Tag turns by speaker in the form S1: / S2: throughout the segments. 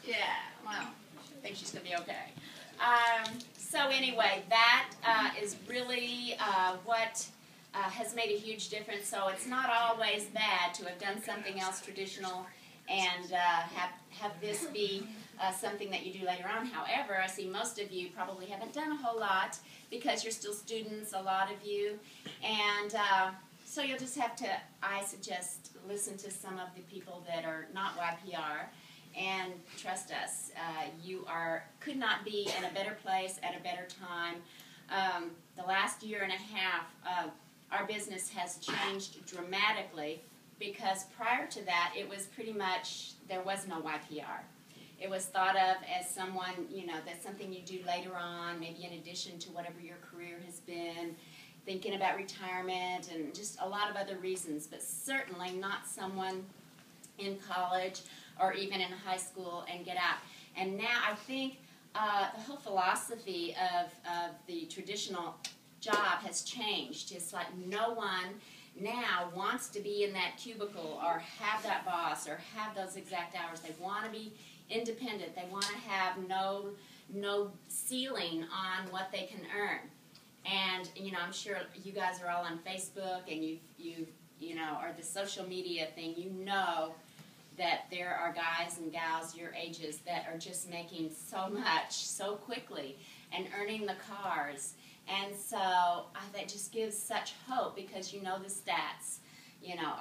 S1: Yeah, well, I think she's going to be okay. So anyway, that is really what has made a huge difference. So it's not always bad to have done something else traditional and have this be something that you do later on. However, I see most of you probably haven't done a whole lot because you're still students, a lot of you. And so you'll just have to, I suggest, listen to some of the people that are not YPR. And trust us, you could not be in a better place at a better time. The last year and a half, our business has changed dramatically because prior to that, it was pretty much, there was no YPR. It was thought of as someone, that's something you do later on, maybe in addition to whatever your career has been, thinking about retirement and just a lot of other reasons, but certainly not someone in college or even in high school and get out. And now I think the whole philosophy of the traditional job has changed. It's like no one now wants to be in that cubicle or have that boss or have those exact hours. They want to be independent. They want to have no ceiling on what they can earn. And I'm sure you guys are all on Facebook and you know, or the social media thing. That there are guys and gals your ages that are just making so much so quickly and earning the cars. And so that just gives such hope because you know the stats.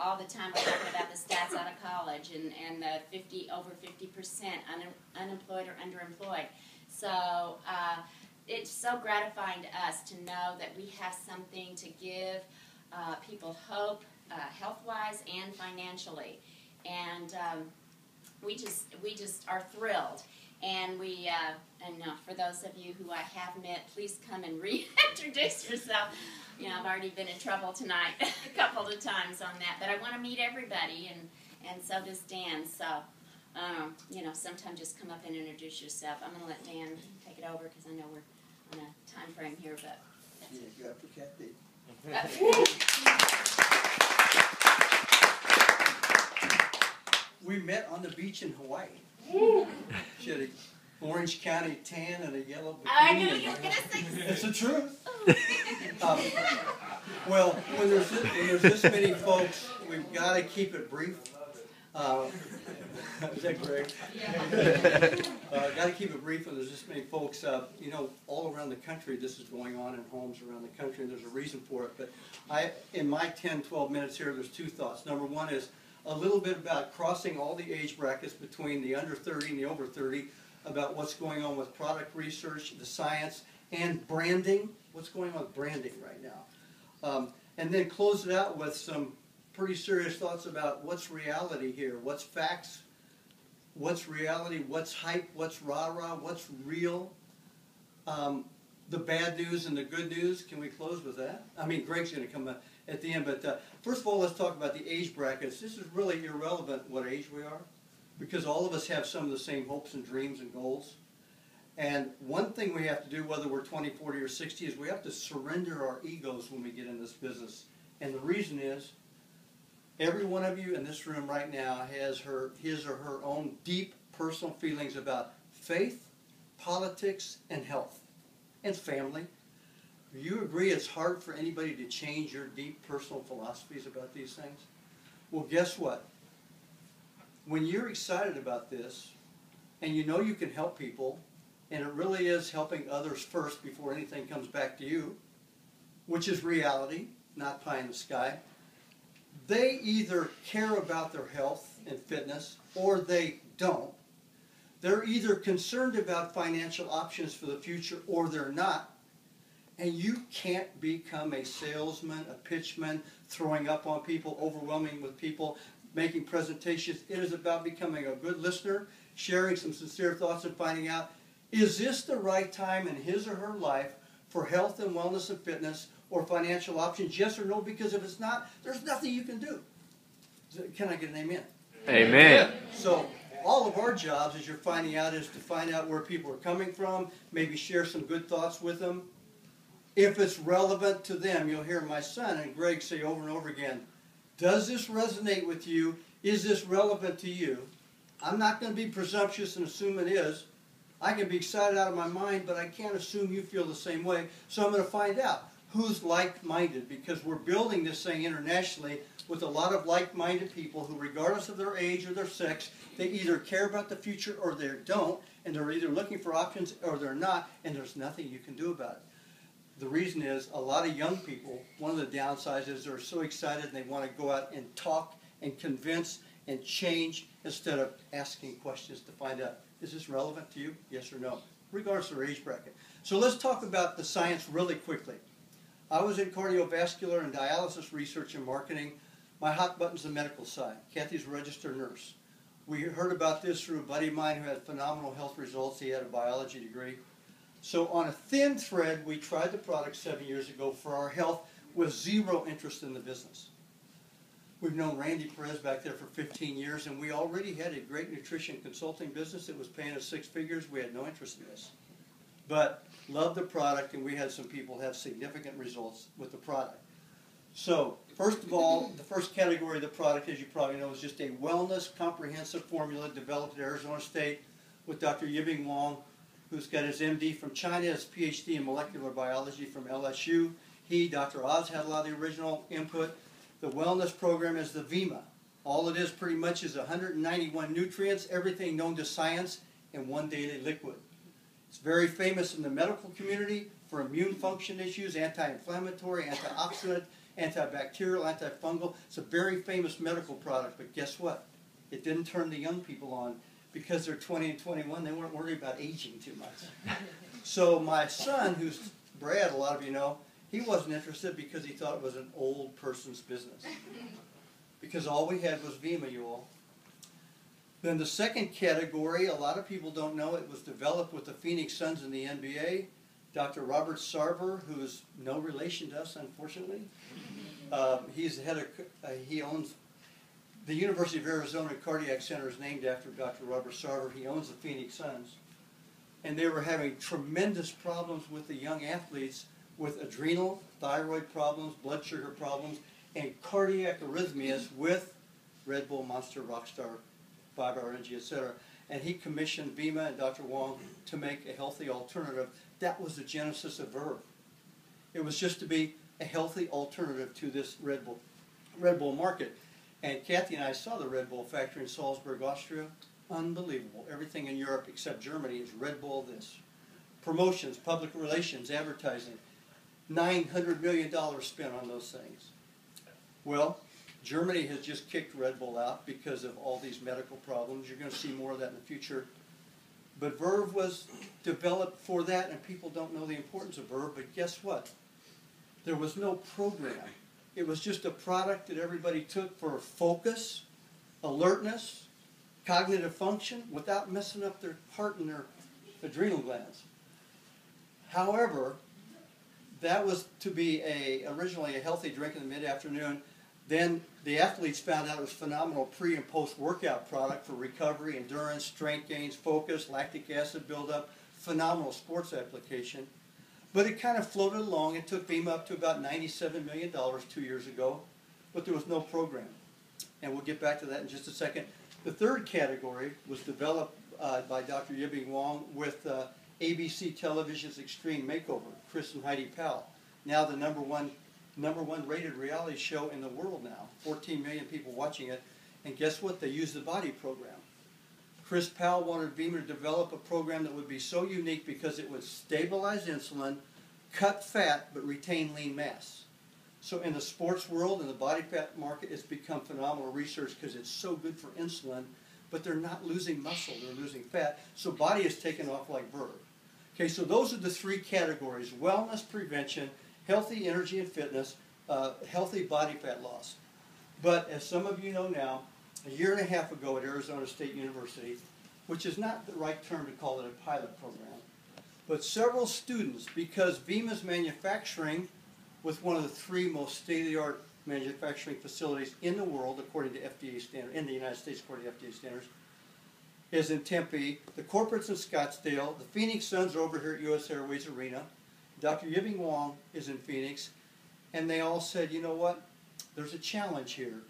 S1: All the time we're talking about the stats out of college and the over 50% unemployed or underemployed. So it's so gratifying to us to know that we have something to give people hope, health-wise and financially. And we just are thrilled. And for those of you who I have met, please come and reintroduce yourself. I've already been in trouble tonight a couple of times on that, but I want to meet everybody, and so does Dan. So, sometime just come up and introduce yourself. I'm going to let Dan take it over because I know we're on a time frame here, but that's it.
S2: You got to Kathy. We met on the beach in Hawaii. She had an Orange County tan and a yellow bikini.
S1: I knew you were going to say
S2: it's the truth. Well, when there's this many folks, we've got to keep it brief. Is that Greg? Got to keep it brief when there's this many folks. All around the country, this is going on in homes around the country, and there's a reason for it. But in my 10, 12 minutes here, there's two thoughts. Number one is a little bit about crossing all the age brackets between the under 30 and the over 30, about what's going on with product research, the science, and branding. What's going on with branding right now. And then close it out with some pretty serious thoughts about what's reality here, what's facts, what's reality, what's hype, what's rah-rah, what's real, the bad news and the good news. Can we close with that? I mean, Greg's going to come at the end, but first of all, let's talk about the age brackets. This is really irrelevant what age we are, because all of us have some of the same hopes and dreams and goals. And one thing we have to do, whether we're 20, 40, or 60, is we have to surrender our egos when we get in this business. And the reason is, every one of you in this room right now has his or her own deep personal feelings about faith, politics, and health, and family. Do you agree it's hard for anybody to change your deep personal philosophies about these things? Well, guess what? When you're excited about this, and you know you can help people, and it really is helping others first before anything comes back to you, which is reality, not pie in the sky, they either care about their health and fitness or they don't. They're either concerned about financial options for the future or they're not. And you can't become a salesman, a pitchman, throwing up on people, overwhelming with people, making presentations. It is about becoming a good listener, sharing some sincere thoughts and finding out, is this the right time in his or her life for health and wellness and fitness or financial options, yes or no? Because if it's not, there's nothing you can do. Can I get an amen?
S3: Amen.
S2: So all of our jobs, as you're finding out, is to find out where people are coming from, maybe share some good thoughts with them. If it's relevant to them, you'll hear my son and Greg say over and over again, does this resonate with you? Is this relevant to you? I'm not going to be presumptuous and assume it is. I can be excited out of my mind, but I can't assume you feel the same way. So I'm going to find out who's like-minded, because we're building this thing internationally with a lot of like-minded people who, regardless of their age or their sex, they either care about the future or they don't, and they're either looking for options or they're not, and there's nothing you can do about it. The reason is a lot of young people, one of the downsides is they're so excited and they want to go out and talk and convince and change instead of asking questions to find out, is this relevant to you? Yes or no, regardless of their age bracket. So let's talk about the science really quickly. I was in cardiovascular and dialysis research and marketing. My hot button's the medical side. Kathy's a registered nurse. We heard about this through a buddy of mine who had phenomenal health results. He had a biology degree. So on a thin thread, we tried the product 7 years ago for our health with zero interest in the business. We've known Randy Perez back there for 15 years, and we already had a great nutrition consulting business that was paying us 6 figures. We had no interest in this. But loved the product, and we had some people have significant results with the product. So, first of all, the first category of the product, as you probably know, is just a wellness comprehensive formula developed at Arizona State with Dr. Yibing Wang, who's got his MD from China, his PhD in molecular biology from LSU. He, Dr. Oz, had a lot of the original input. The wellness program is the VIMA. All it is pretty much is 191 nutrients, everything known to science, in one daily liquid. It's very famous in the medical community for immune function issues, anti-inflammatory, antioxidant, antibacterial, antifungal. It's a very famous medical product, but guess what? It didn't turn the young people on because they're 20 and 21. They weren't worried about aging too much. So my son, who's Brad, a lot of you know, he wasn't interested because he thought it was an old person's business. Because all we had was VIMA, you all. Then the second category, a lot of people don't know, it was developed with the Phoenix Suns in the NBA. Dr. Robert Sarver, who is no relation to us, unfortunately. He's the head of, he owns the University of Arizona Cardiac Center is named after Dr. Robert Sarver. He owns the Phoenix Suns. And they were having tremendous problems with the young athletes with adrenal, thyroid problems, blood sugar problems, and cardiac arrhythmias with Red Bull, Monster, Rockstar, 5-Hour Energy, etc. And he commissioned VIMA and Dr. Wong to make a healthy alternative. That was the genesis of Verve. It was just to be a healthy alternative to this Red Bull market. And Kathy and I saw the Red Bull factory in Salzburg, Austria. Unbelievable. Everything in Europe except Germany is Red Bull this. Promotions, public relations, advertising. $900 million spent on those things. Well, Germany has just kicked Red Bull out because of all these medical problems. You're going to see more of that in the future. But Verve was developed for that, and people don't know the importance of Verve, but guess what? There was no program. It was just a product that everybody took for focus, alertness, cognitive function, without messing up their heart and their adrenal glands. However, that was to be originally a healthy drink in the mid-afternoon. Then the athletes found out it was phenomenal pre- and post-workout product for recovery, endurance, strength gains, focus, lactic acid buildup, phenomenal sports application. But it kind of floated along. It took VIMA up to about $97 million 2 years ago, but there was no program. And we'll get back to that in just a second. The third category was developed by Dr. Yibing Wang with ABC Television's Extreme Makeover, Chris and Heidi Powell. Now the number one rated reality show in the world now. 14 million people watching it. And guess what? They use the body program. Chris Powell wanted VIMA to develop a program that would be so unique because it would stabilize insulin, cut fat, but retain lean mass. So in the sports world, in the body fat market, it's become phenomenal research because it's so good for insulin, but they're not losing muscle, they're losing fat. So body is taken off like Verve. Okay, so those are the three categories: wellness, prevention, healthy energy and fitness, healthy body fat loss. But as some of you know now, a year and a half ago at Arizona State University, which is not the right term to call it a pilot program, but several students, because VIMA's manufacturing with one of the three most state-of-the-art manufacturing facilities in the world, according to FDA standards, in the United States according to FDA standards, is in Tempe, the corporate's in Scottsdale, the Phoenix Suns are over here at US Airways Arena, Dr. Yibing Wang is in Phoenix, and they all said, you know what, there's a challenge here.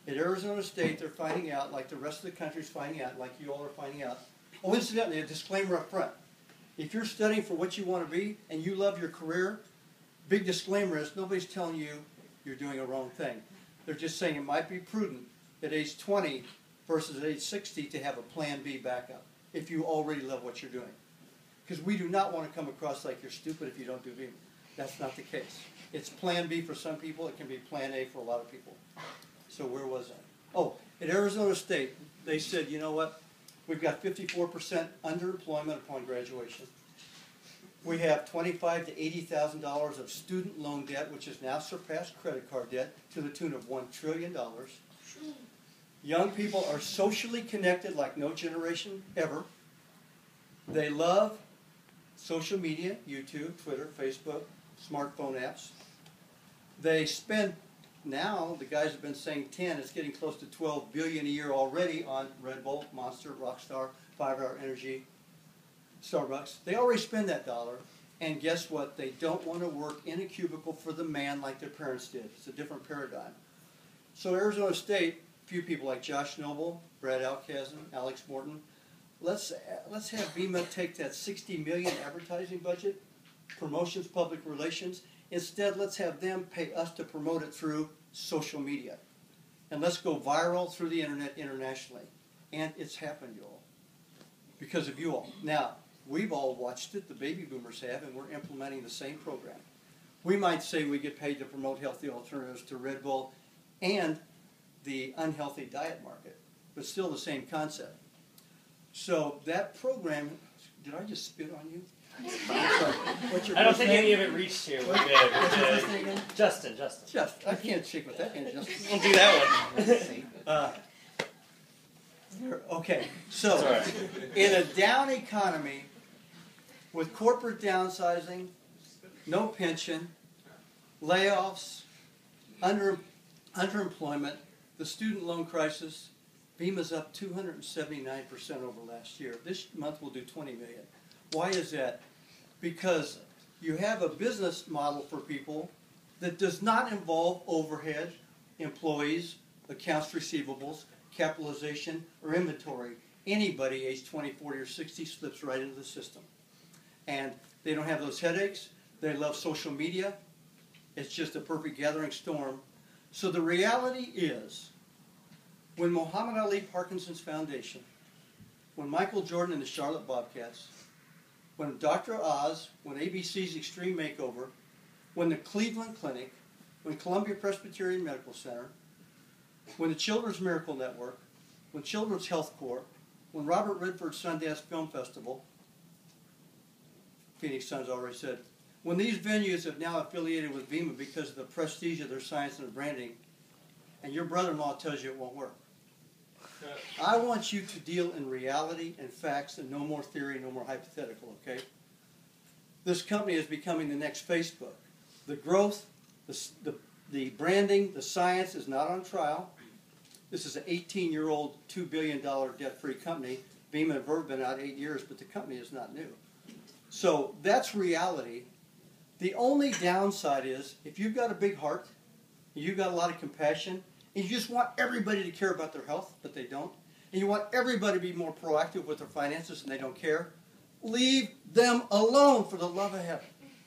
S2: At Arizona State, they're finding out, like the rest of the country's finding out, like you all are finding out. Oh, incidentally, a disclaimer up front. If you're studying for what you want to be and you love your career, big disclaimer is nobody's telling you you're doing a wrong thing. They're just saying it might be prudent at age 20 versus at age 60 to have a plan B backup if you already love what you're doing. Because we do not want to come across like you're stupid if you don't do VEMA. That's not the case. It's plan B for some people. It can be plan A for a lot of people. So where was I? Oh, at Arizona State, they said, you know what? We've got 54% underemployment upon graduation. We have $25,000 to $80,000 of student loan debt, which has now surpassed credit card debt to the tune of $1 trillion. Young people are socially connected like no generation ever. They love social media, YouTube, Twitter, Facebook, smartphone apps. They spend, now the guys have been saying 10, it's getting close to 12 billion a year already on Red Bull, Monster, Rockstar, 5 Hour Energy, Starbucks. They already spend that dollar, and guess what? They don't want to work in a cubicle for the man like their parents did. It's a different paradigm. So Arizona State, a few people like Josh Noble, Brad Alkazen, Alex Morton, let's have VEMA take that $60 million advertising budget, promotions, public relations. Instead, let's have them pay us to promote it through social media. And let's go viral through the internet internationally. And it's happened, y'all, because of you all. Now, we've all watched it, the baby boomers have, and we're implementing the same program. We might say we get paid to promote healthy alternatives to Red Bull and the unhealthy diet market, but still the same concept. So that program, did I just spit on you? Sorry. What's your
S3: I don't
S2: first
S3: think
S2: name?
S3: any of it reached here. We're good.
S2: What's your
S3: We're
S2: first
S3: good.
S2: name again?
S3: Justin.
S2: Just, I can't shake with that hand, Justin.
S3: We'll do that one.
S2: Okay, so
S3: That's all right.
S2: in a down economy, with corporate downsizing, no pension, layoffs, underemployment, the student loan crisis, VEMA's up 279% over last year. This month we'll do 20 million. Why is that? Because you have a business model for people that does not involve overhead, employees, accounts receivables, capitalization, or inventory. Anybody age 20, 40, or 60 slips right into the system. And they don't have those headaches. They love social media. It's just a perfect gathering storm. So the reality is, when Muhammad Ali Parkinson's Foundation, when Michael Jordan and the Charlotte Bobcats, when Dr. Oz, when ABC's Extreme Makeover, when the Cleveland Clinic, when Columbia Presbyterian Medical Center, when the Children's Miracle Network, when Children's Health Corps, when Robert Redford Sundance Film Festival, Phoenix Suns already said, when these venues have now affiliated with VEMA because of the prestige of their science and their branding, and your brother-in-law tells you it won't work. I want you to deal in reality and facts and no more theory, no more hypothetical, okay? This company is becoming the next Facebook. The growth, the branding, the science is not on trial. This is an 18-year-old, $2 billion debt-free company. VEMA and Verve have been out 8 years, but the company is not new. So that's reality. The only downside is if you've got a big heart, you've got a lot of compassion, and you just want everybody to care about their health, but they don't, and you want everybody to be more proactive with their finances and they don't care, leave them alone for the love of heaven.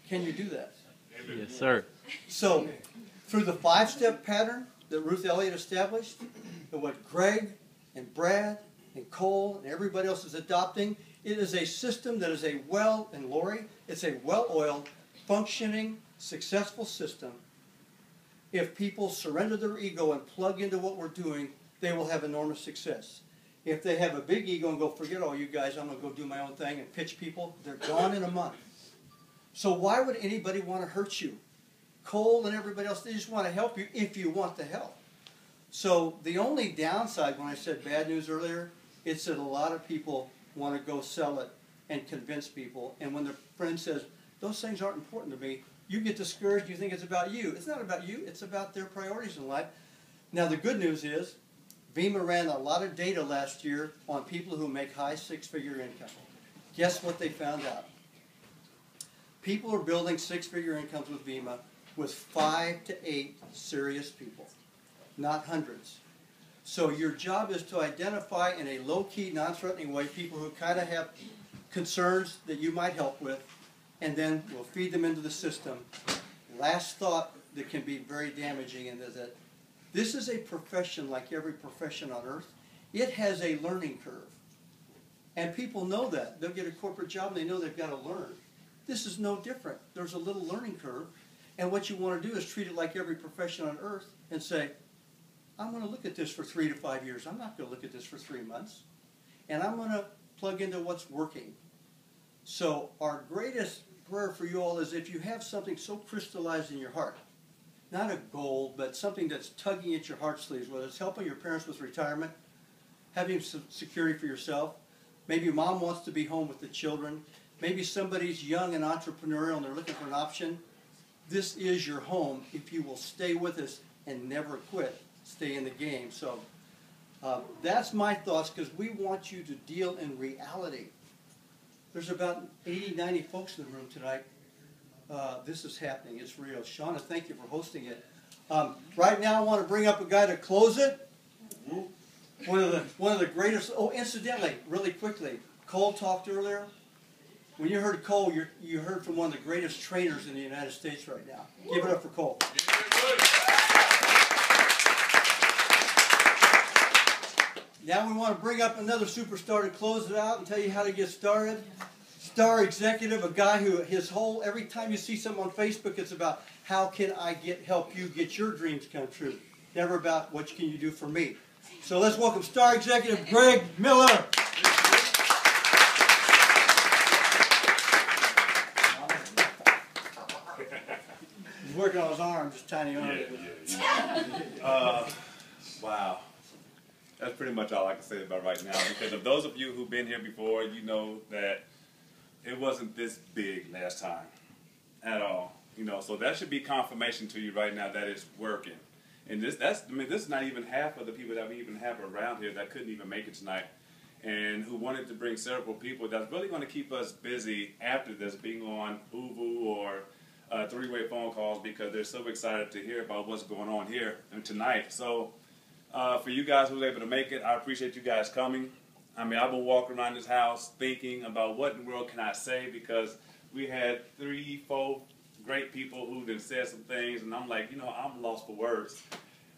S2: Can you do that?
S3: Yes, sir.
S2: So, through the 5-step pattern that Ruth Elliott established, and what Greg and Brad and Cole and everybody else is adopting, it is a system that is a and Lori, it's a well-oiled, functioning, successful system. If people surrender their ego and plug into what we're doing, they will have enormous success. If they have a big ego and go, forget all you guys, I'm going to go do my own thing and pitch people, they're gone in a month. So why would anybody want to hurt you? Cole and everybody else, they just want to help you if you want the help. So the only downside, when I said bad news earlier, it's that a lot of people want to go sell it and convince people. And when their friend says, those things aren't important to me, you get discouraged, you think it's about you. It's not about you, it's about their priorities in life. Now the good news is, VEMA ran a lot of data last year on people who make high 6-figure income. Guess what they found out? People are building 6-figure incomes with VEMA with 5 to 8 serious people, not hundreds. So your job is to identify in a low-key, non-threatening way people who kind of have concerns that you might help with, and then we'll feed them into the system. Last thought that can be very damaging is that this is a profession like every profession on earth. It has a learning curve. And people know that. They'll get a corporate job and they know they've got to learn. This is no different. There's a little learning curve. And what you want to do is treat it like every profession on earth and say, I'm going to look at this for 3 to 5 years. I'm not going to look at this for 3 months. And I'm going to plug into what's working. So our greatest prayer for you all is if you have something so crystallized in your heart, not a goal, but something that's tugging at your heart sleeves, whether it's helping your parents with retirement, having some security for yourself, maybe mom wants to be home with the children, maybe somebody's young and entrepreneurial and they're looking for an option. This is your home if you will stay with us and never quit. Stay in the game. So that's my thoughts, because we want you to deal in reality. There's about 80, 90 folks in the room tonight. This is happening. It's real. Shauna, thank you for hosting it. Right now I want to bring up a guy to close it. One of the greatest. Oh, incidentally, really quickly, Cole talked earlier. When you heard Cole, you heard from one of the greatest trainers in the United States right now. Give it up for Cole. Now we want to bring up another superstar to close it out and tell you how to get started. Star Executive, a guy who every time you see something on Facebook, it's about how can I help you get your dreams come true. Never about what can you do for me. So let's welcome Star Executive Greg Miller. He's working on his arm, just tiny arm.
S4: Wow. That's pretty much all I can say about right now, because of those of you who've been here before, you know that it wasn't this big last time at all. So that should be confirmation to you right now that it's working. And this is not even half of the people that we even have around here that couldn't even make it tonight, and who wanted to bring several people that's really going to keep us busy after this, being on Uvu or three-way phone calls, because they're so excited to hear about what's going on here and tonight. So for you guys who was able to make it, I appreciate you guys coming. I've been walking around this house thinking about what in the world can I say, because we had 3, 4 great people who then said some things, and I'm like, I'm lost for words,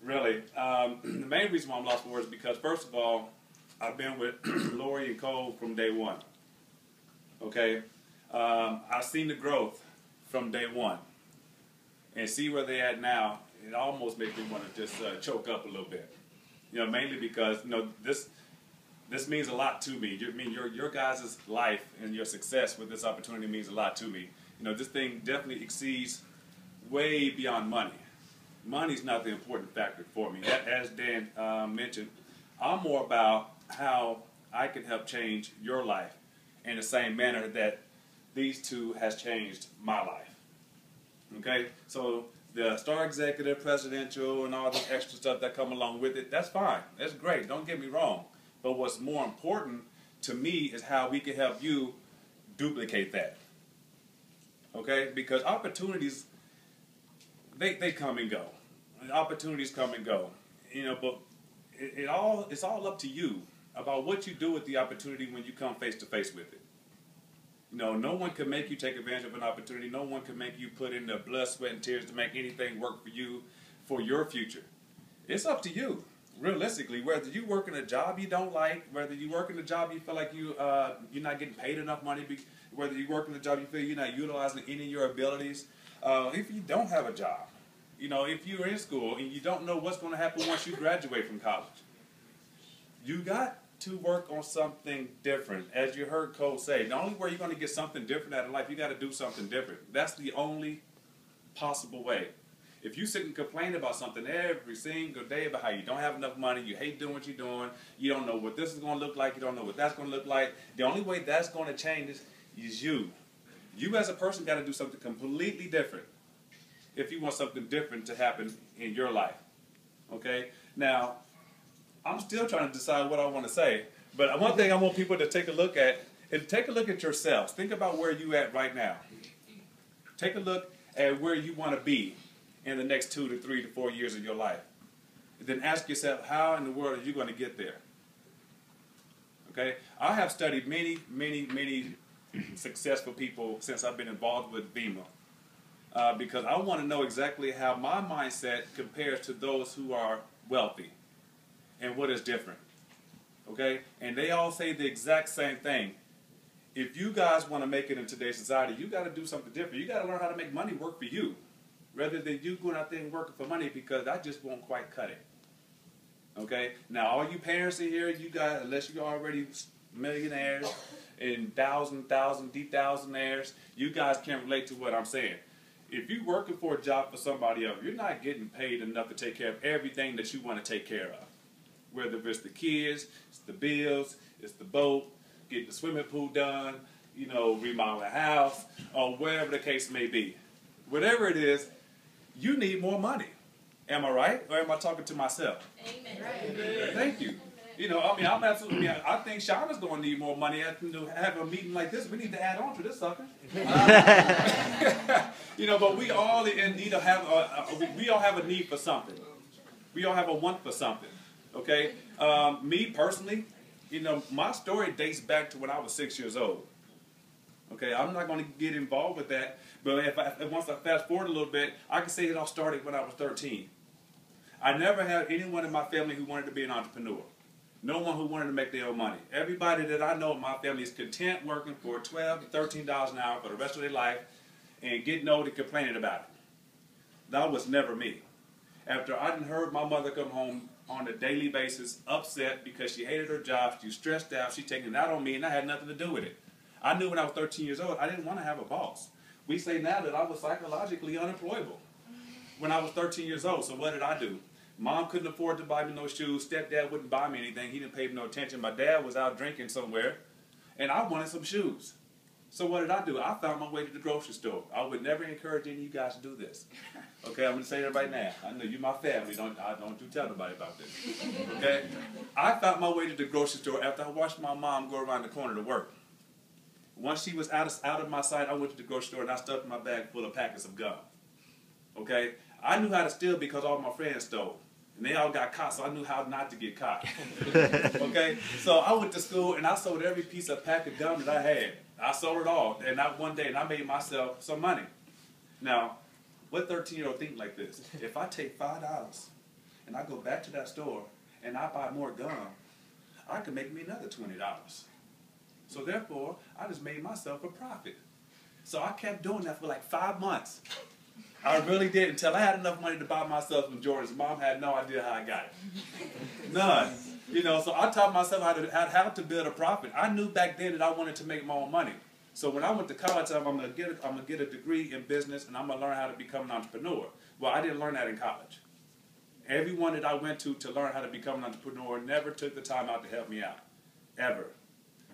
S4: really. The main reason why I'm lost for words is because, first of all, I've been with Lori and Cole from day one, okay? I've seen the growth from day one, and see where they're at now. It almost makes me want to just choke up a little bit, mainly because, this means a lot to me. Your guys' life and your success with this opportunity means a lot to me. This thing definitely exceeds way beyond money. Money's not the important factor for me. As Dan mentioned, I'm more about how I can help change your life in the same manner that these two has changed my life. Okay? So the Star Executive, Presidential, and all this extra stuff that come along with it, that's fine. That's great. Don't get me wrong. But what's more important to me is how we can help you duplicate that. Okay? Because opportunities, they come and go. Opportunities come and go. But it's all up to you about what you do with the opportunity when you come face to face with it. No one can make you take advantage of an opportunity. No one can make you put in the blood, sweat, and tears to make anything work for you, for your future. It's up to you. Realistically, whether you work in a job you don't like, whether you work in a job you feel like you're not getting paid enough money, whether you work in a job you feel you're not utilizing any of your abilities, if you don't have a job, if you're in school and you don't know what's going to happen once you graduate from college, you got to work on something different. As you heard Cole say, the only way you're going to get something different out of life, you got to do something different. That's the only possible way. If you sit and complain about something every single day about how you don't have enough money, you hate doing what you're doing, you don't know what this is going to look like, you don't know what that's going to look like, the only way that's going to change is you. You as a person got to do something completely different if you want something different to happen in your life. Okay? Now, I'm still trying to decide what I want to say, but one thing I want people to take a look at is take a look at yourselves. Think about where you at right now. Take a look at where you want to be in the next 2 to 3 to 4 years of your life. then ask yourself, how in the world are you going to get there? Okay? I have studied many, many, many successful people since I've been involved with VEMA. Because I want to know exactly how my mindset compares to those who are wealthy and what is different. Okay? And they all say the exact same thing. If you guys want to make it in today's society, you got to do something different. You got to learn how to make money work for you, rather than you going out there and working for money, because that just won't quite cut it. Okay? Now, all you parents in here, you guys, unless you're already millionaires and deep thousandaires, you guys can't relate to what I'm saying. If you're working for a job for somebody else, you're not getting paid enough to take care of everything that you want to take care of. Whether it's the kids, it's the bills, it's the boat, get the swimming pool done, remodel a house, or whatever the case may be. Whatever it is, you need more money. Am I right? Or am I talking to myself?
S5: Amen.
S1: Right.
S4: Thank you. I'm absolutely, I think Shauna's going to need more money after have a meeting like this. We need to add on to this sucker. But we all in need of we all have a need for something. We all have a want for something. Okay? Me personally, my story dates back to when I was 6 years old. Okay, I'm not going to get involved with that, but once I fast forward a little bit, I can say it all started when I was 13. I never had anyone in my family who wanted to be an entrepreneur. No one who wanted to make their own money. Everybody that I know in my family is content working for $12 to $13 an hour for the rest of their life and getting old and complaining about it. That was never me. After I heard my mother come home on a daily basis, upset because she hated her job, she was stressed out, she taking it out on me, and I had nothing to do with it. I knew when I was 13 years old, I didn't want to have a boss. We say now that I was psychologically unemployable when I was 13 years old. So what did I do? Mom couldn't afford to buy me no shoes. Stepdad wouldn't buy me anything. He didn't pay me no attention. My dad was out drinking somewhere, and I wanted some shoes. So what did I do? I found my way to the grocery store. I would never encourage any of you guys to do this. Okay, I'm going to say that right now. I know you're my family. Don't you tell nobody about this. Okay? I found my way to the grocery store after I watched my mom go around the corner to work. Once she was out of my sight, I went to the grocery store and I stuffed my bag full of packets of gum. Okay? I knew how to steal because all my friends stole. And they all got caught, so I knew how not to get caught. Okay? So I went to school and I sold every piece of pack of gum that I had. I sold it all. And not one day, and I made myself some money. Now, what 13-year-old think like this? If I take $5 and I go back to that store and I buy more gum, I can make me another $20. So therefore, I just made myself a profit. So I kept doing that for like 5 months. I really did, until I had enough money to buy myself some Jordans. Mom had no idea how I got it. None. So I taught myself how to build a profit. I knew back then that I wanted to make my own money. So when I went to college, I'm gonna get a degree in business and I'm gonna learn how to become an entrepreneur. Well, I didn't learn that in college. Everyone that I went to learn how to become an entrepreneur never took the time out to help me out. Ever.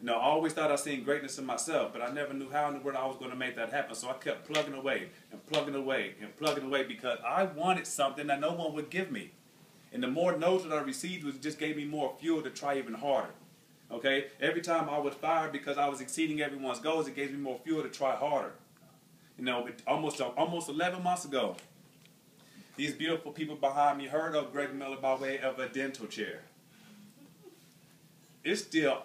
S4: I always thought I seen greatness in myself, but I never knew how in the world I was going to make that happen. So I kept plugging away and plugging away and plugging away because I wanted something that no one would give me. And the more no's that I received, it just gave me more fuel to try even harder. Okay? Every time I was fired because I was exceeding everyone's goals, it gave me more fuel to try harder. Almost 11 months ago, these beautiful people behind me heard of Greg Miller by way of a dental chair. It still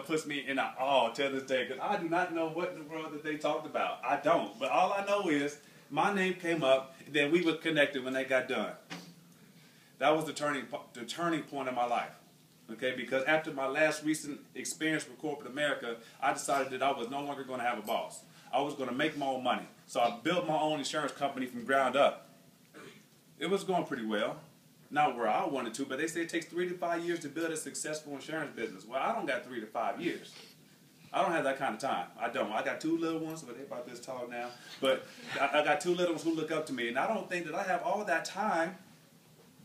S4: puts me in awe to this day because I do not know what in the world that they talked about. I don't. But all I know is my name came up, and then we were connected when they got done. That was the turning point in my life. Okay, because after my last recent experience with corporate America, I decided that I was no longer going to have a boss. I was going to make my own money. So I built my own insurance company from ground up. It was going pretty well. Not where I wanted to, but they say it takes 3 to 5 years to build a successful insurance business. Well, I don't got 3 to 5 years. I don't have that kind of time. I don't. I got 2 little ones, but they're about this tall now. But I got 2 little ones who look up to me, and I don't think that I have all that time,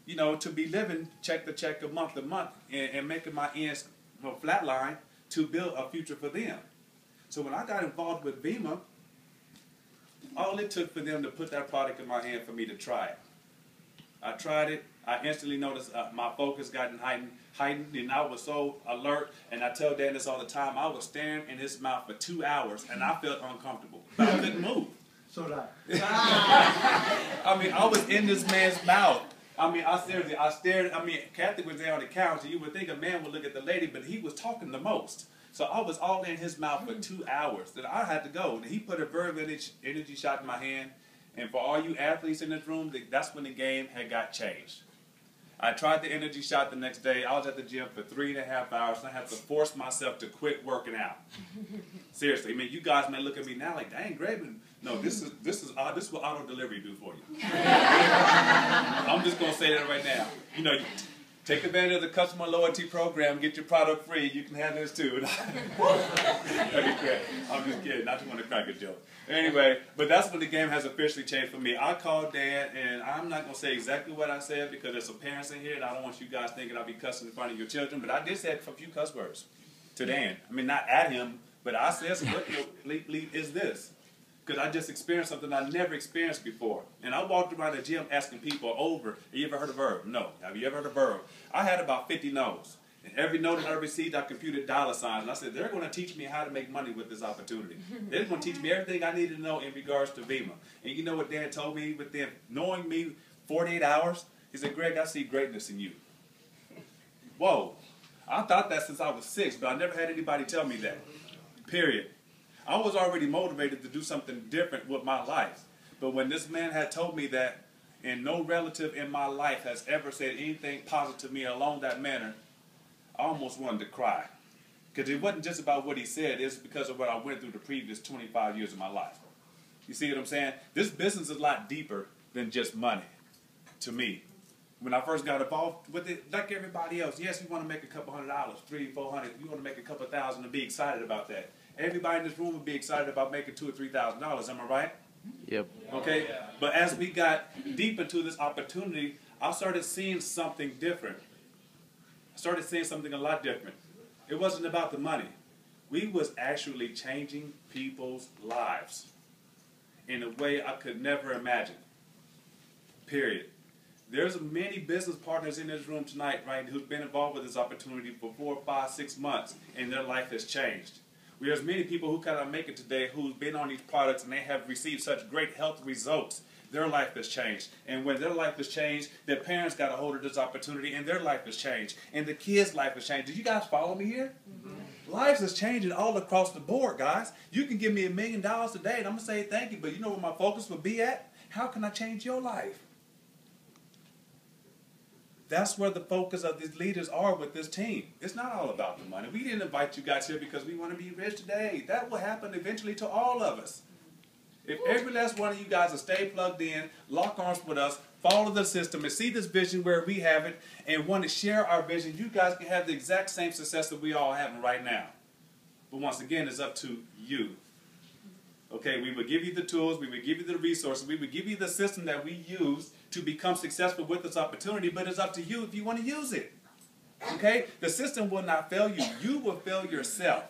S4: to be living check to check, month to month, and making my ends flatline to build a future for them. So when I got involved with VEMA, all it took for them to put that product in my hand for me to try it. I tried it. I instantly noticed my focus got heightened, and I was so alert. And I tell Dan this all the time. I was staring in his mouth for 2 hours, and I felt uncomfortable. But I couldn't move.
S2: So did I.
S4: I was in this man's mouth I mean, Kathy was there on the couch, and you would think a man would look at the lady, but he was talking the most. So I was all in his mouth for 2 hours. Then I had to go. And he put a verb energy shot in my hand. And for all you athletes in this room, that's when the game had got changed. I tried the energy shot the next day. I was at the gym for 3.5 hours, and I had to force myself to quit working out. Seriously, I mean, you guys may look at me now like, dang, Graven. No, this is what auto delivery do for you. I'm just gonna say that right now. You know, take advantage of the customer loyalty program, get your product free. You can have this too. I'm just kidding. I just want to crack a joke. Anyway, but that's when the game has officially changed for me. I called Dad, and I'm not going to say exactly what I said because there's some parents in here, and I don't want you guys thinking I'll be cussing in front of your children, but I did say a few cuss words to Dan. I mean, not at him, but I said, what is this? Because I just experienced something I never experienced before. And I walked around the gym asking people over, have you ever heard of verb? No. Have you ever heard of verb? I had about 50 no's. And every no that I received, I computed dollar signs. And I said, they're going to teach me how to make money with this opportunity. They're going to teach me everything I need to know in regards to Vemma. And you know what Dan told me within knowing me 48 hours? He said, Greg, I see greatness in you. Whoa. I thought that since I was 6, but I never had anybody tell me that. Period. I was already motivated to do something different with my life. But when this man had told me that, and no relative in my life has ever said anything positive to me along that manner, I almost wanted to cry. Because it wasn't just about what he said, it's because of what I went through the previous 25 years of my life. You see what I'm saying? This business is a lot deeper than just money, to me. When I first got involved with it, like everybody else, yes, you want to make a couple $100, $300, $400, you want to make a couple thousand and be excited about that. Everybody in this room would be excited about making $2,000 or $3,000. Am I right?
S3: Yep.
S4: Okay. But as we got deep into this opportunity, I started seeing something different. I started seeing something a lot different. It wasn't about the money. We was actually changing people's lives in a way I could never imagine. Period. There's many business partners in this room tonight, right, who've been involved with this opportunity for 4, 5, 6 months, and their life has changed. There's many people who cannot make it today who've been on these products and they have received such great health results. Their life has changed. And when their life has changed, their parents got a hold of this opportunity and their life has changed. And the kids' life has changed. Did you guys follow me here? Mm-hmm. Lives is changing all across the board, guys. You can give me $1 million today and I'm going to say thank you, but you know where my focus would be at? How can I change your life? That's where the focus of these leaders are with this team. It's not all about the money. We didn't invite you guys here because we want to be rich today. That will happen eventually to all of us. If every last one of you guys will stay plugged in, lock arms with us, follow the system, and see this vision where we have it, and want to share our vision, you guys can have the exact same success that we all having right now. But once again, it's up to you. Okay, we would give you the tools, we would give you the resources, we would give you the system that we use to become successful with this opportunity, but it's up to you if you want to use it. Okay? The system will not fail you. You will fail yourself.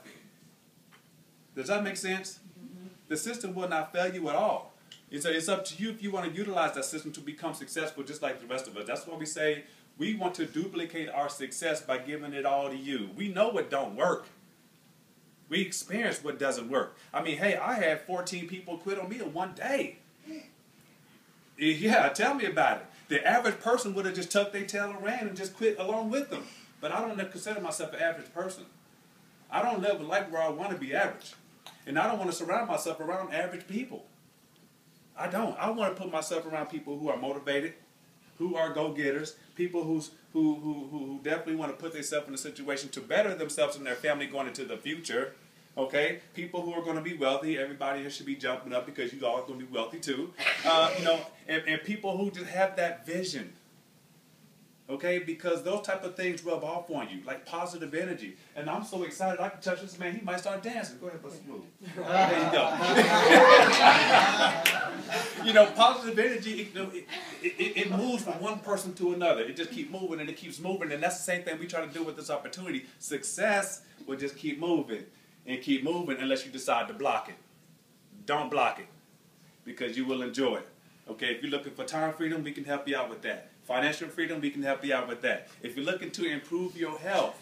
S4: Does that make sense? The system will not fail you at all. It's up to you if you want to utilize that system to become successful just like the rest of us. That's why we say we want to duplicate our success by giving it all to you. We know what don't work. We experience what doesn't work. I mean, hey, I had 14 people quit on me in one day. Yeah, tell me about it. The average person would have just tucked their tail and ran and just quit along with them. But I don't consider myself an average person. I don't live a life where I want to be average. And I don't want to surround myself around average people. I don't. I want to put myself around people who are motivated, who are go-getters, people who definitely want to put themselves in a situation to better themselves and their family going into the future. Okay, people who are going to be wealthy. Everybody here should be jumping up because you all are going to be wealthy too. And people who just have that vision. Okay, because those type of things rub off on you, like positive energy. And I'm so excited I can touch this man. He might start dancing. Go ahead, bust a move. There you go. Positive energy, it moves from one person to another. It just keeps moving and it keeps moving. And that's the same thing we try to do with this opportunity. Success will just keep moving and keep moving unless you decide to block it. Don't block it because you will enjoy it. Okay, if you're looking for time freedom, we can help you out with that. Financial freedom, we can help you out with that. If you're looking to improve your health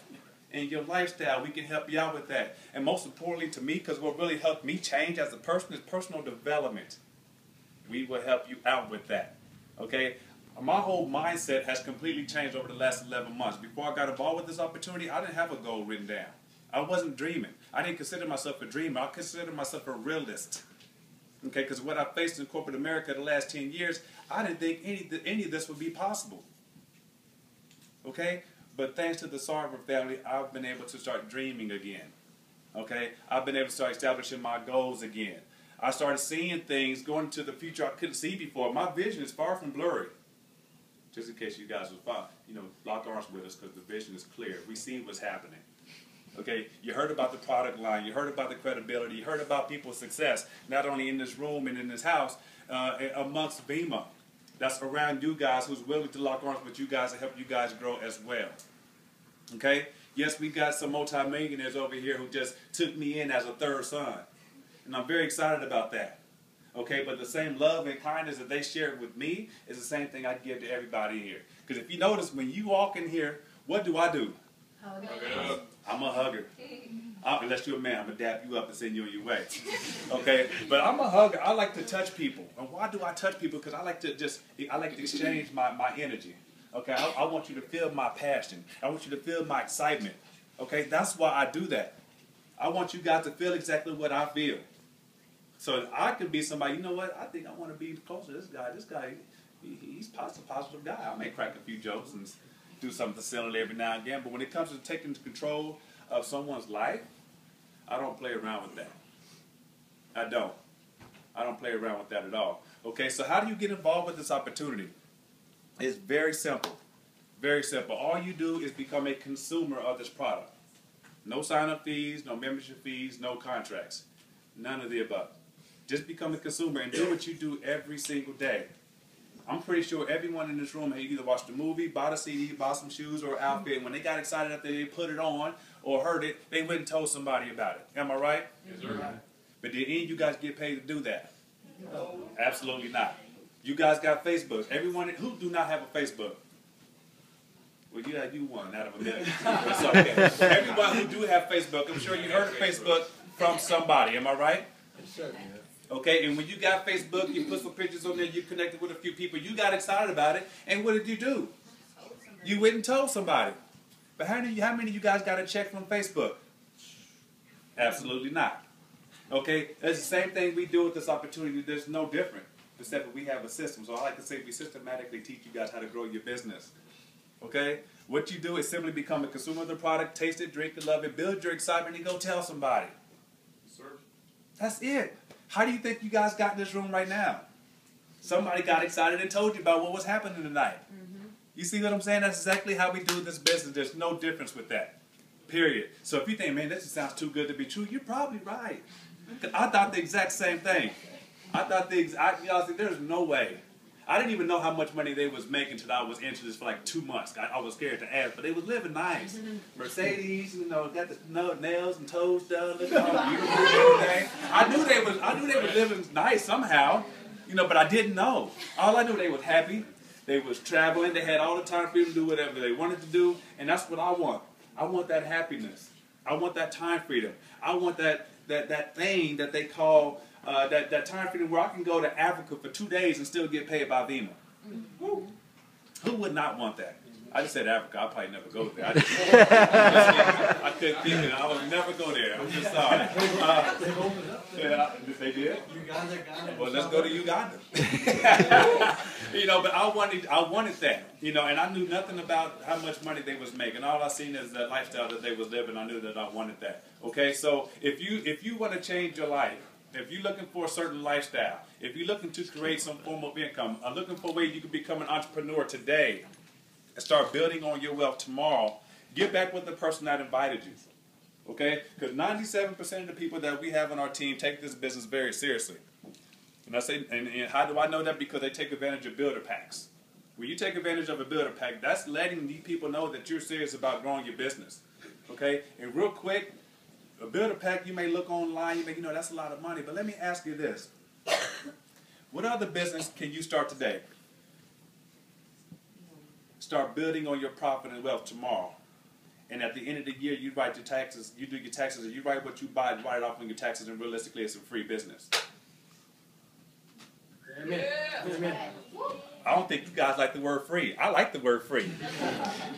S4: and your lifestyle, we can help you out with that. And most importantly to me, because what really helped me change as a person is personal development. We will help you out with that. Okay? My whole mindset has completely changed over the last 11 months. Before I got involved with this opportunity, I didn't have a goal written down. I wasn't dreaming. I didn't consider myself a dreamer. I considered myself a realist. Okay, because what I faced in corporate America the last 10 years, I didn't think any of this would be possible. Okay? But thanks to the Sarver family, I've been able to start dreaming again. Okay? I've been able to start establishing my goals again. I started seeing things going into the future I couldn't see before. My vision is far from blurry. Just in case you guys was lock arms with us, because the vision is clear. We see what's happening. Okay, you heard about the product line, you heard about the credibility, you heard about people's success, not only in this room and in this house, amongst BEMA. That's around you guys who's willing to lock arms with you guys and help you guys grow as well. Okay, yes, we got some multimillionaires over here who just took me in as a third son. And I'm very excited about that. Okay, but the same love and kindness that they shared with me is the same thing I give to everybody here. Because if you notice, when you walk in here, what do?
S5: Hug.
S4: I'm a hugger. Unless you're a man, I'm going to dap you up and send you on your way. Okay, but I'm a hugger. I like to touch people. And why do I touch people? Because I like to exchange my energy. Okay, I want you to feel my passion. I want you to feel my excitement. Okay, that's why I do that. I want you guys to feel exactly what I feel. So I could be somebody, you know what, I think I want to be closer to this guy. This guy, he's a positive guy. I may crack a few jokes and do something silly every now and again, but when it comes to taking control of someone's life, I don't play around with that. I don't play around with that at all. Okay, so how do you get involved with this opportunity? It's very simple. Very simple. All you do is become a consumer of this product. No sign-up fees, no membership fees, no contracts. None of the above. Just become a consumer and do what you do every single day. I'm pretty sure everyone in this room had either watched a movie, bought a CD, bought some shoes or an outfit, and when they got excited after they put it on or heard it, they went and told somebody about it. Am I right?
S5: Yes, sir.
S4: But did any of you guys get paid to do that? No. Absolutely not. You guys got Facebooks. Everyone who do not have a Facebook? Well, you had one out of a million. It's okay. Everyone who do have Facebook, I'm sure you heard of Facebook from somebody. Am I right?
S2: Yes, sir.
S4: Okay, and when you got Facebook, you put some pictures on there, you connected with a few people, you got excited about it, and what did you do? You went and told somebody. But how many of you guys got a check from Facebook? Absolutely not. Okay, it's the same thing we do with this opportunity. There's no different, except that we have a system. So I like to say we systematically teach you guys how to grow your business. Okay? What you do is simply become a consumer of the product, taste it, drink it, love it, build your excitement, and go tell somebody.
S5: Yes, sir.
S4: That's it. How do you think you guys got in this room right now? Somebody got excited and told you about what was happening tonight. Mm-hmm. You see what I'm saying? That's exactly how we do this business. There's no difference with that. Period. So if you think, man, this just sounds too good to be true, you're probably right. I thought the exact same thing. I thought there's no way. I didn't even know how much money they was making until I was into this for like 2 months. I was scared to ask, but they was living nice. Mercedes, got the nails and toes done, looking all beautiful and everything. I knew they were living nice somehow, but I didn't know. All I knew, they was happy. They was traveling. They had all the time freedom to do whatever they wanted to do, and that's what I want. I want that happiness. I want that time freedom. I want that thing that they call that time freedom where I can go to Africa for 2 days and still get paid by BEMA. Mm-hmm. Who would not want that? I just said Africa. I'll probably never go there. I couldn't think of it. I would never go there. I'm just sorry. Yeah, they did?
S2: Uganda.
S4: Well, let's go to Uganda. But I wanted that. And I knew nothing about how much money they was making. All I seen is the lifestyle that they was living. I knew that I wanted that. Okay, so if you want to change your life, if you're looking for a certain lifestyle, if you're looking to create some form of income, or looking for a way you can become an entrepreneur today and start building on your wealth tomorrow, get back with the person that invited you. Okay? Because 97% of the people that we have on our team take this business very seriously. And I say, and how do I know that? Because they take advantage of builder packs. When you take advantage of a builder pack, that's letting these people know that you're serious about growing your business. Okay? And real quick, a builder pack, you may look online, you may, that's a lot of money. But let me ask you this. What other business can you start today? Start building on your profit and wealth tomorrow. And at the end of the year, you write your taxes, you do your taxes, and you write what you buy, write it off on your taxes, and realistically, it's a free business.
S2: Amen.
S5: Yeah.
S2: Amen.
S4: I don't think you guys like the word free. I like the word free.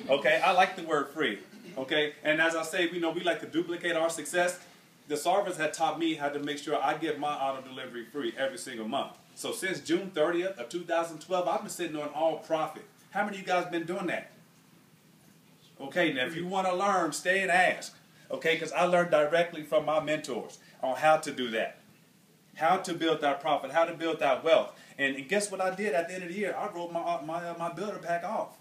S4: Okay, I like the word free. Okay, and as I say, we like to duplicate our success. The Sarvers had taught me how to make sure I get my auto delivery free every single month. So since June 30th of 2012, I've been sitting on all profit. How many of you guys been doing that? Okay, now if you want to learn, stay and ask. Okay, because I learned directly from my mentors on how to do that. How to build that profit, how to build that wealth. And guess what I did at the end of the year? I wrote my builder pack off.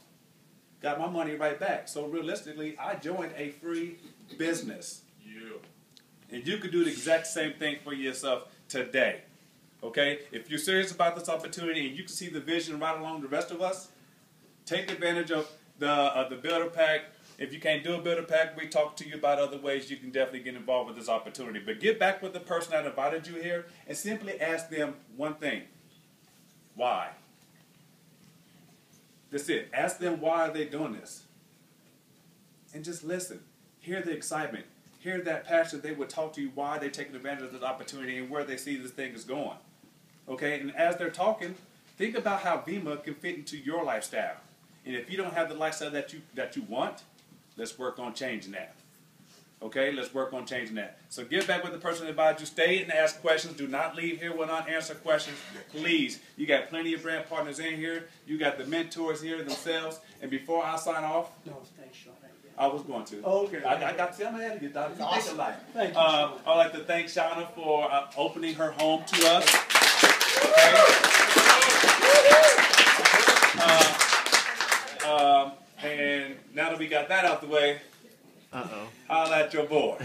S4: Got my money right back. So realistically, I joined a free business. And you could do the exact same thing for yourself today. Okay? If you're serious about this opportunity and you can see the vision right along the rest of us, take advantage of the builder pack. If you can't do a builder pack, we talk to you about other ways you can definitely get involved with this opportunity. But get back with the person that invited you here and simply ask them one thing. Why? That's it. Ask them why are they doing this. And just listen. Hear the excitement. Hear that passion. They would talk to you why they're taking advantage of this opportunity and where they see this thing is going. Okay? And as they're talking, think about how Vemma can fit into your lifestyle. And if you don't have the lifestyle that you want, let's work on changing that. Okay? Let's work on changing that. So get back with the person that invited you. Stay and ask questions. Do not leave here without answering questions. Please. You got plenty of brand partners in here. You got the mentors here themselves. And before I sign off,
S2: No, thanks, Sean.
S4: I was going to.
S2: Okay.
S4: I got to tell my head to get down.
S2: Awesome. Thank you,
S4: I'd like to thank Shauna for opening her home to us. Okay. And now that we got that out the way, holla at your boy.